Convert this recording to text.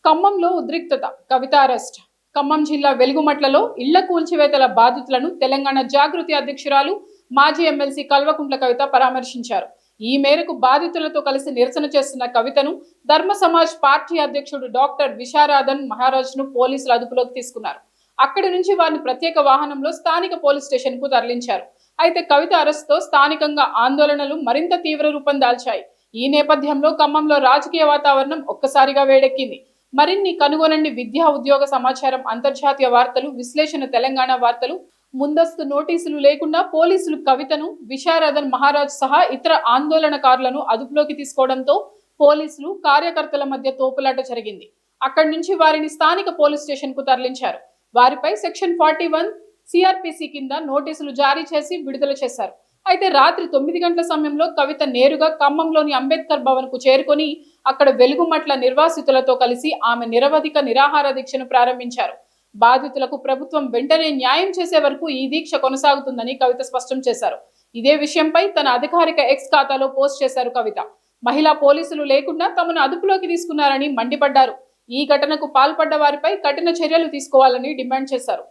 ఖమ్మంలో ఉద్రిక్తత, కవిత అరెస్ట్. ఖమ్మం జిల్లా వెలుగుమట్లలో ఇళ్ల కూల్చివేతల బాధితులను తెలంగాణ జాగృతి అధ్యక్షురాలు మాజీ ఎమ్మెల్సీ కల్వకుంట్ల కవిత పరామర్శించారు. ఈ మేరకు బాధితులతో కలిసి నిరసన చేస్తున్న కవితను ధర్మ సమాజ్ పార్టీ అధ్యక్షుడు డాక్టర్ విశారాధన్ మహారాజ్ను పోలీసులు అదుపులోకి తీసుకున్నారు. అక్కడి నుంచి వారిని ప్రత్యేక వాహనంలో స్థానిక పోలీస్ స్టేషన్ కు తరలించారు. అయితే కవిత అరెస్టుతో స్థానికంగా ఆందోళనలు మరింత తీవ్ర రూపం దాల్చాయి. ఈ నేపథ్యంలో ఖమ్మంలో రాజకీయ వాతావరణం ఒక్కసారిగా వేడెక్కింది. మరిన్ని కనుగొనండి విద్యా ఉద్యోగ సమాచారం, అంతర్జాతీయ వార్తలు, విశ్లేషణ, తెలంగాణ వార్తలు. ముందస్తు నోటీసులు లేకుండా పోలీసులు కవితను, విశారదన్ మహారాజ్ సహా ఇతర ఆందోళనకారులను అదుపులోకి తీసుకోవడంతో పోలీసులు కార్యకర్తల మధ్య తోపులాట జరిగింది. అక్కడి నుంచి వారిని స్థానిక పోలీస్ స్టేషన్ కు తరలించారు. వారిపై సెక్షన్ 41 సిఆర్పిసి కింద నోటీసులు జారీ చేసి విడుదల చేశారు. అయితే రాత్రి 9 గంటల సమయంలో కవిత నేరుగా ఖమ్మంలోని అంబేద్కర్ భవన్ కు చేరుకొని అక్కడ వెలుగుమట్ల నిర్వాసితులతో కలిసి ఆమె నిరవధిక నిరాహార దీక్షను ప్రారంభించారు. బాధితులకు ప్రభుత్వం వెంటనే న్యాయం చేసే వరకు ఈ దీక్ష కొనసాగుతుందని కవిత స్పష్టం చేశారు. ఇదే విషయంపై తన అధికారిక ఎక్స్ ఖాతాలో పోస్ట్ చేశారు కవిత. మహిళా పోలీసులు లేకుండా తమను అదుపులోకి తీసుకున్నారని మండిపడ్డారు. ఈ ఘటనకు పాల్పడ్డ వారిపై కఠిన చర్యలు తీసుకోవాలని డిమాండ్ చేశారు.